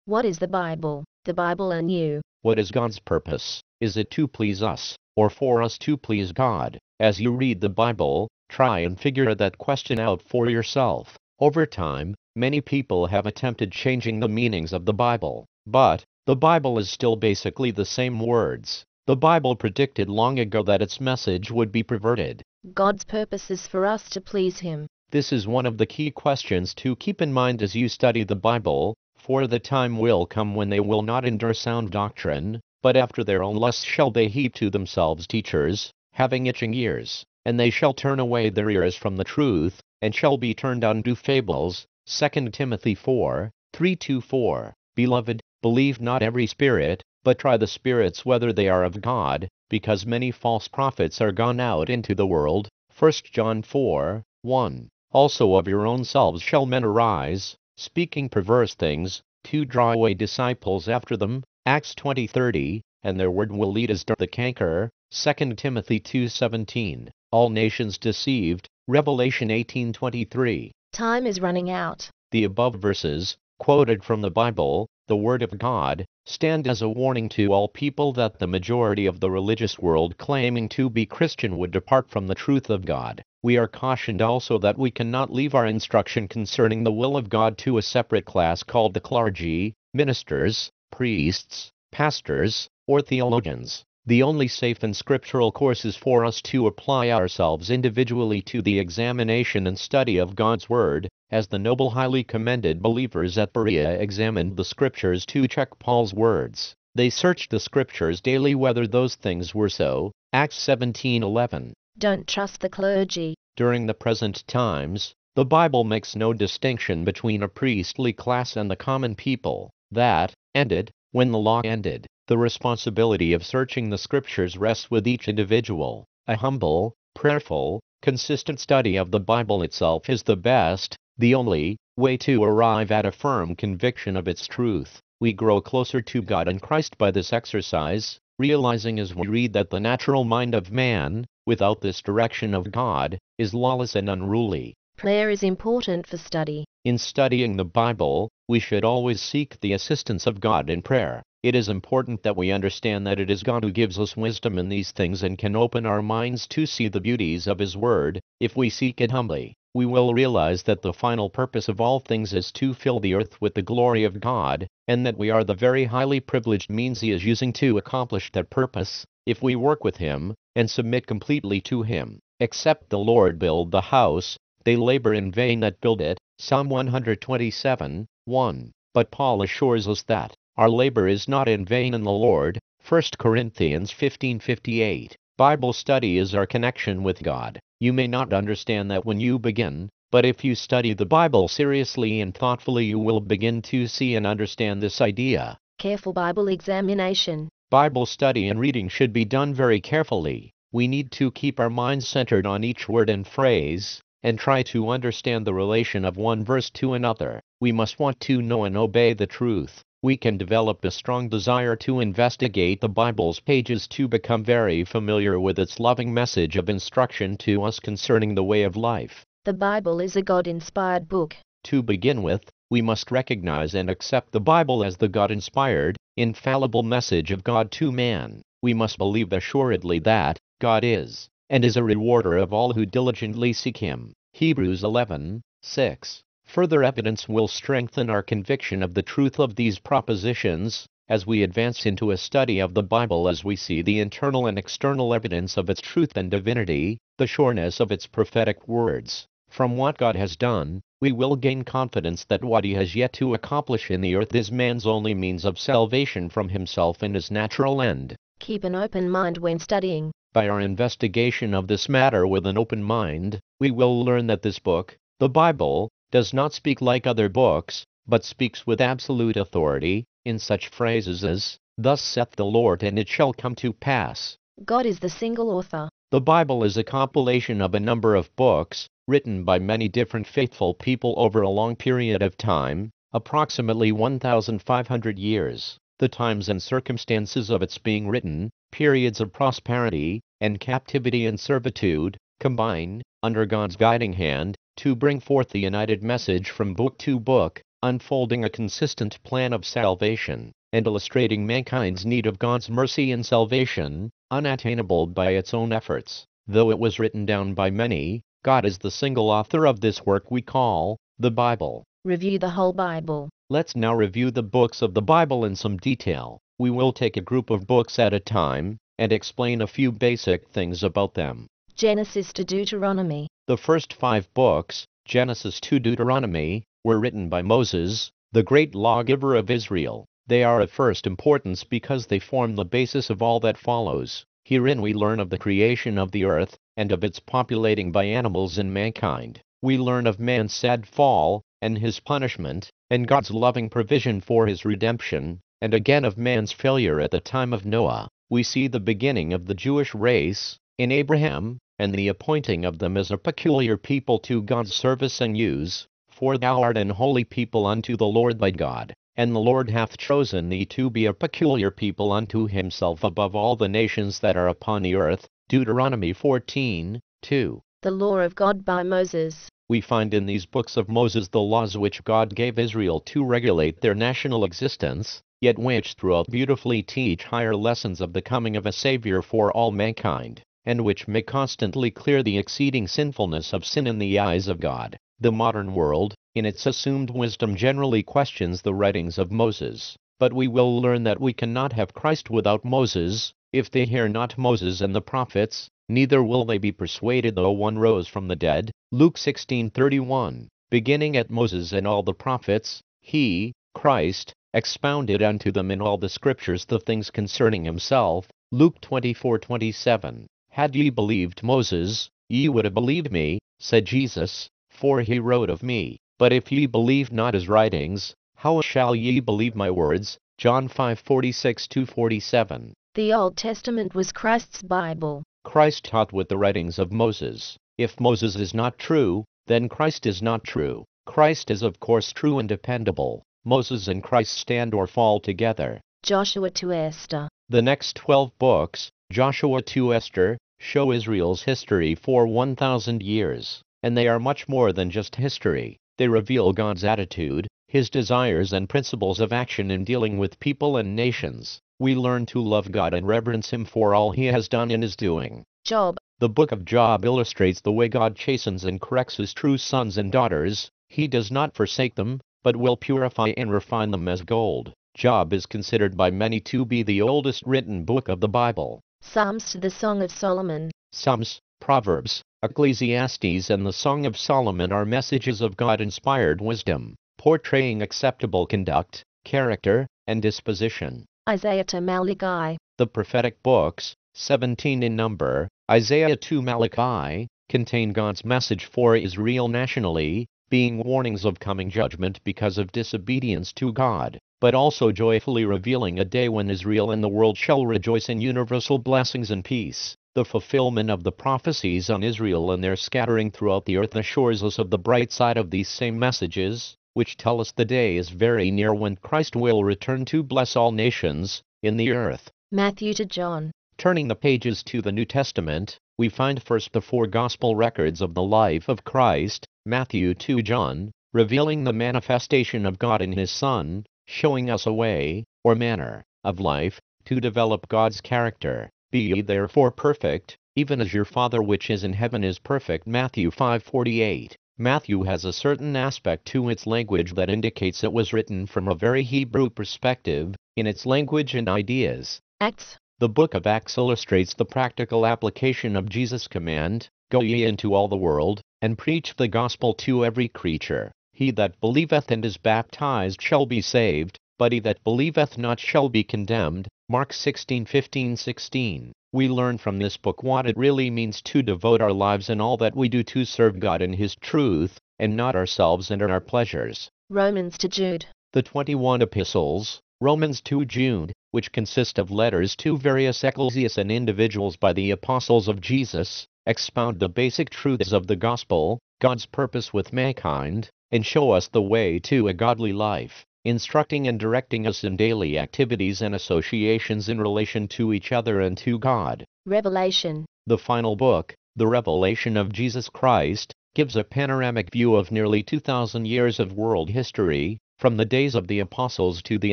What is the Bible? The Bible and you. What is God's purpose? Is it to please us, or for us to please God? As you read the Bible, try and figure that question out for yourself. Over time, many people have attempted changing the meanings of the Bible, but the Bible is still basically the same words. The Bible predicted long ago that its message would be perverted. God's purpose is for us to please Him. This is one of the key questions to keep in mind as you study the Bible, for the time will come when they will not endure sound doctrine, but after their own lusts shall they heap to themselves teachers, having itching ears, and they shall turn away their ears from the truth, and shall be turned unto fables. 2 Timothy 4, 3-4. Beloved, believe not every spirit, but try the spirits whether they are of God, because many false prophets are gone out into the world. 1 John 4, 1. Also of your own selves shall men arise, speaking perverse things, to draw away disciples after them. Acts 20:30, and their word will lead as the canker. 2 Timothy 2:17. All nations deceived. Revelation 18:23. Time is running out. The above verses, quoted from the Bible, the Word of God, stand as a warning to all people that the majority of the religious world claiming to be Christian would depart from the truth of God. We are cautioned also that we cannot leave our instruction concerning the will of God to a separate class called the clergy, ministers, priests, pastors, or theologians. The only safe and scriptural course is for us to apply ourselves individually to the examination and study of God's Word, as the noble highly commended believers at Berea examined the Scriptures to check Paul's words. They searched the Scriptures daily whether those things were so. Acts 17:11. Don't trust the clergy. During the present times, the Bible makes no distinction between a priestly class and the common people. That ended when the law ended. The responsibility of searching the Scriptures rests with each individual. A humble, prayerful, consistent study of the Bible itself is the best, the only, way to arrive at a firm conviction of its truth. We grow closer to God and Christ by this exercise, realizing as we read that the natural mind of man, without this direction of God, is lawless and unruly. Prayer is important for study. In studying the Bible, we should always seek the assistance of God in prayer. It is important that we understand that it is God who gives us wisdom in these things and can open our minds to see the beauties of His Word. If we seek it humbly, we will realize that the final purpose of all things is to fill the earth with the glory of God, and that we are the very highly privileged means He is using to accomplish that purpose. If we work with Him, and submit completely to Him, except the Lord build the house, they labor in vain that build it. Psalm 127, 1. But Paul assures us that our labor is not in vain in the Lord. 1 Corinthians 15:58. Bible study is our connection with God. You may not understand that when you begin, but if you study the Bible seriously and thoughtfully you will begin to see and understand this idea. Careful Bible examination. Bible study and reading should be done very carefully. We need to keep our minds centered on each word and phrase, and try to understand the relation of one verse to another. We must want to know and obey the truth. We can develop a strong desire to investigate the Bible's pages to become very familiar with its loving message of instruction to us concerning the way of life. The Bible is a God-inspired book. To begin with, we must recognize and accept the Bible as the God-inspired, infallible message of God to man. We must believe assuredly that God is, and is a rewarder of all who diligently seek Him. Hebrews 11:6. Further evidence will strengthen our conviction of the truth of these propositions, as we advance into a study of the Bible, as we see the internal and external evidence of its truth and divinity, the sureness of its prophetic words. From what God has done, we will gain confidence that what He has yet to accomplish in the earth is man's only means of salvation from himself and his natural end. Keep an open mind when studying. By our investigation of this matter with an open mind, we will learn that this book, the Bible, does not speak like other books, but speaks with absolute authority, in such phrases as, "Thus saith the Lord, and it shall come to pass." God is the single author. The Bible is a compilation of a number of books, written by many different faithful people over a long period of time, approximately 1,500 years. The times and circumstances of its being written, periods of prosperity, and captivity and servitude, combine, under God's guiding hand, to bring forth the united message from book to book, unfolding a consistent plan of salvation, and illustrating mankind's need of God's mercy and salvation, unattainable by its own efforts. Though it was written down by many, God is the single author of this work we call the Bible. Review the whole Bible. Let's now review the books of the Bible in some detail. We will take a group of books at a time and explain a few basic things about them. Genesis to Deuteronomy. The first 5 books, Genesis to Deuteronomy, were written by Moses, the great lawgiver of Israel. They are of first importance because they form the basis of all that follows. Herein we learn of the creation of the earth, and of its populating by animals and mankind. We learn of man's sad fall, and his punishment, and God's loving provision for his redemption, and again of man's failure at the time of Noah. We see the beginning of the Jewish race in Abraham, and the appointing of them as a peculiar people to God's service and use. For thou art an holy people unto the Lord thy God, and the Lord hath chosen thee to be a peculiar people unto himself above all the nations that are upon the earth. Deuteronomy 14:2. The law of God by Moses. We find in these books of Moses the laws which God gave Israel to regulate their national existence, yet which throughout beautifully teach higher lessons of the coming of a Savior for all mankind, and which make constantly clear the exceeding sinfulness of sin in the eyes of God. The modern world, in its assumed wisdom, generally questions the writings of Moses, but we will learn that we cannot have Christ without Moses. If they hear not Moses and the prophets, neither will they be persuaded though one rose from the dead. Luke 16:31. Beginning at Moses and all the prophets, he, Christ, expounded unto them in all the scriptures the things concerning himself. Luke 24:27. Had ye believed Moses, ye would have believed me, said Jesus, for he wrote of me. But if ye believe not his writings, how shall ye believe my words? John 5:46-47. The Old Testament was Christ's Bible. Christ taught with the writings of Moses. If Moses is not true, then Christ is not true. Christ is of course true and dependable. Moses and Christ stand or fall together. Joshua to Esther. The next 12 books, Joshua to Esther, show Israel's history for 1,000 years, and they are much more than just history. They reveal God's attitude, his desires and principles of action in dealing with people and nations. We learn to love God and reverence him for all he has done and is doing. Job. The book of Job illustrates the way God chastens and corrects his true sons and daughters. He does not forsake them, but will purify and refine them as gold. Job is considered by many to be the oldest written book of the Bible. Psalms to the Song of Solomon. Psalms, Proverbs, Ecclesiastes and the Song of Solomon are messages of God-inspired wisdom, portraying acceptable conduct, character, and disposition. Isaiah to Malachi. The prophetic books, 17 in number, Isaiah to Malachi, contain God's message for Israel nationally, being warnings of coming judgment because of disobedience to God, but also joyfully revealing a day when Israel and the world shall rejoice in universal blessings and peace. The fulfillment of the prophecies on Israel and their scattering throughout the earth assures us of the bright side of these same messages, which tell us the day is very near when Christ will return to bless all nations in the earth. Matthew to John. Turning the pages to the New Testament, we find first the 4 gospel records of the life of Christ, Matthew to John, revealing the manifestation of God in his Son, showing us a way, or manner, of life, to develop God's character. Be ye therefore perfect, even as your Father which is in heaven is perfect. Matthew 5:48. Matthew has a certain aspect to its language that indicates it was written from a very Hebrew perspective, in its language and ideas. Acts. The book of Acts illustrates the practical application of Jesus' command, Go ye into all the world, and preach the gospel to every creature. He that believeth and is baptized shall be saved, but he that believeth not shall be condemned. Mark 16:15-16. We learn from this book what it really means to devote our lives and all that we do to serve God in his truth, and not ourselves and our pleasures. Romans to Jude. The 21 epistles, Romans to Jude, which consist of letters to various ecclesias and individuals by the apostles of Jesus, expound the basic truths of the gospel, God's purpose with mankind, and show us the way to a godly life, instructing and directing us in daily activities and associations in relation to each other and to God. Revelation. The final book, the Revelation of Jesus Christ, gives a panoramic view of nearly 2,000 years of world history, From the days of the apostles to the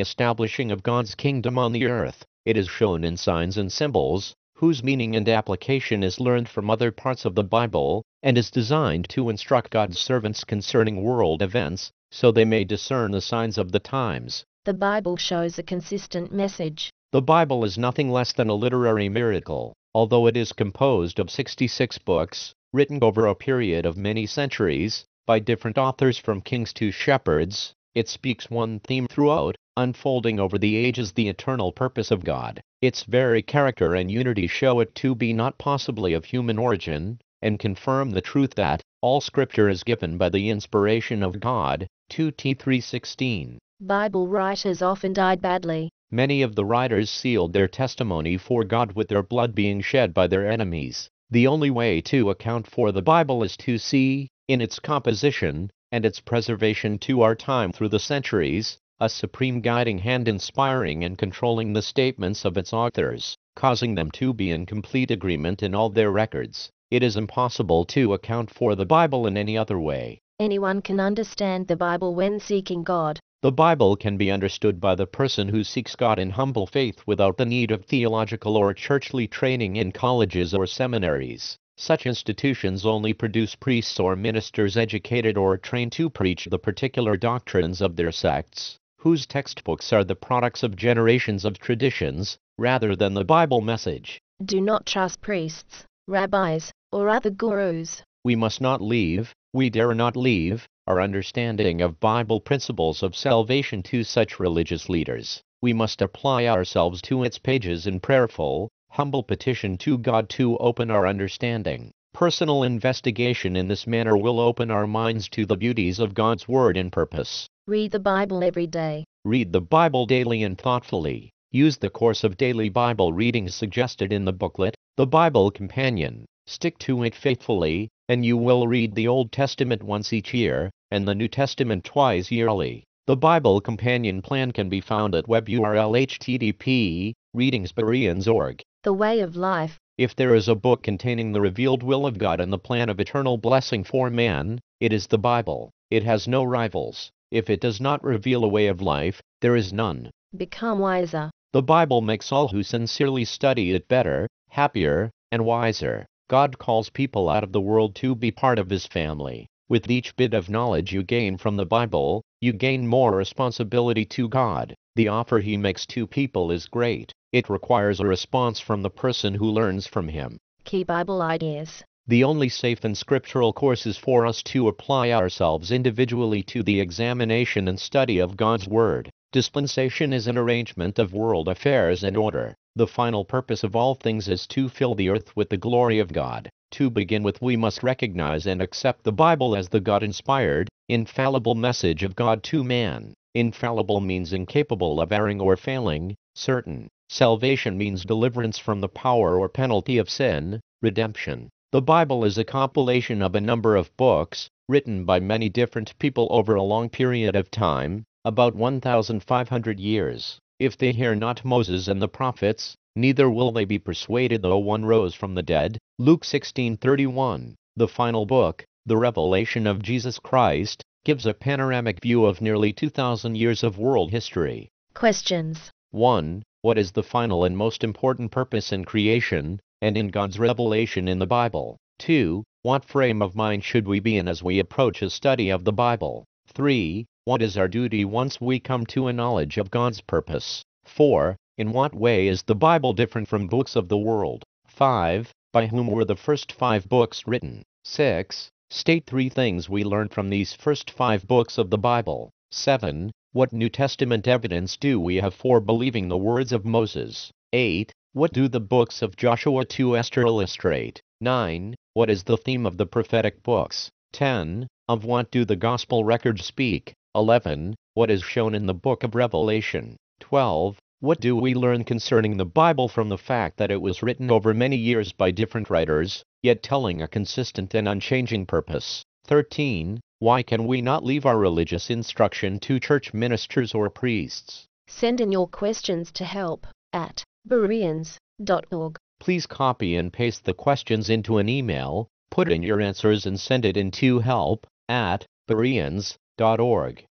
establishing of God's kingdom on the earth, it is shown in signs and symbols, whose meaning and application is learned from other parts of the Bible, and is designed to instruct God's servants concerning world events, so they may discern the signs of the times. The Bible shows a consistent message. The Bible is nothing less than a literary miracle. Although it is composed of 66 books, written over a period of many centuries, by different authors from kings to shepherds, it speaks one theme throughout, unfolding over the ages the eternal purpose of God. Its very character and unity show it to be not possibly of human origin, and confirm the truth that all Scripture is given by the inspiration of God. 2 Tim 3:16. Bible writers often died badly. Many of the writers sealed their testimony for God with their blood being shed by their enemies. The only way to account for the Bible is to see, in its composition, and its preservation to our time through the centuries, a supreme guiding hand inspiring and controlling the statements of its authors, causing them to be in complete agreement in all their records. It is impossible to account for the Bible in any other way. Anyone can understand the Bible when seeking God. The Bible can be understood by the person who seeks God in humble faith without the need of theological or churchly training in colleges or seminaries. Such institutions only produce priests or ministers educated or trained to preach the particular doctrines of their sects, whose textbooks are the products of generations of traditions, rather than the Bible message. Do not trust priests, rabbis, or other gurus. We must not leave, we dare not leave, our understanding of Bible principles of salvation to such religious leaders. We must apply ourselves to its pages in prayerful, humble petition to God to open our understanding. Personal investigation in this manner will open our minds to the beauties of God's Word and purpose. Read the Bible every day. Read the Bible daily and thoughtfully. Use the course of daily Bible reading suggested in the booklet, The Bible Companion. Stick to it faithfully, and you will read the Old Testament once each year, and the New Testament twice yearly. The Bible Companion Plan can be found at web URL http://readingsbereans.org. The Way of Life. If there is a book containing the revealed will of God and the plan of eternal blessing for man, it is the Bible. It has no rivals. If it does not reveal a way of life, there is none. Become wiser. The Bible makes all who sincerely study it better, happier, and wiser. God calls people out of the world to be part of His family. With each bit of knowledge you gain from the Bible, you gain more responsibility to God. The offer He makes to people is great. It requires a response from the person who learns from Him. Key Bible ideas. The only safe and scriptural course is for us to apply ourselves individually to the examination and study of God's Word. Dispensation is an arrangement of world affairs and order. The final purpose of all things is to fill the earth with the glory of God. To begin with, we must recognize and accept the Bible as the God-inspired, infallible message of God to man. Infallible means incapable of erring or failing, certain. Salvation means deliverance from the power or penalty of sin, redemption. The Bible is a compilation of a number of books, written by many different people over a long period of time, about 1,500 years. If they hear not Moses and the prophets, neither will they be persuaded though one rose from the dead. Luke 16:31. The final book, the Revelation of Jesus Christ, gives a panoramic view of nearly 2,000 years of world history. Questions. 1. What is the final and most important purpose in creation, and in God's revelation in the Bible? 2. What frame of mind should we be in as we approach a study of the Bible? 3. What is our duty once we come to a knowledge of God's purpose? 4. In what way is the Bible different from books of the world? 5. By whom were the first 5 books written? 6. State 3 things we learned from these first 5 books of the Bible. 7. What New Testament evidence do we have for believing the words of Moses? 8. What do the books of Joshua to Esther illustrate? 9. What is the theme of the prophetic books? 10. Of what do the gospel records speak? 11. What is shown in the book of Revelation? 12. What do we learn concerning the Bible from the fact that it was written over many years by different writers, yet telling a consistent and unchanging purpose? 13. Why can we not leave our religious instruction to church ministers or priests? Send in your questions to help@bereans.org. Please copy and paste the questions into an email, put in your answers and send it in to help@bereans.org.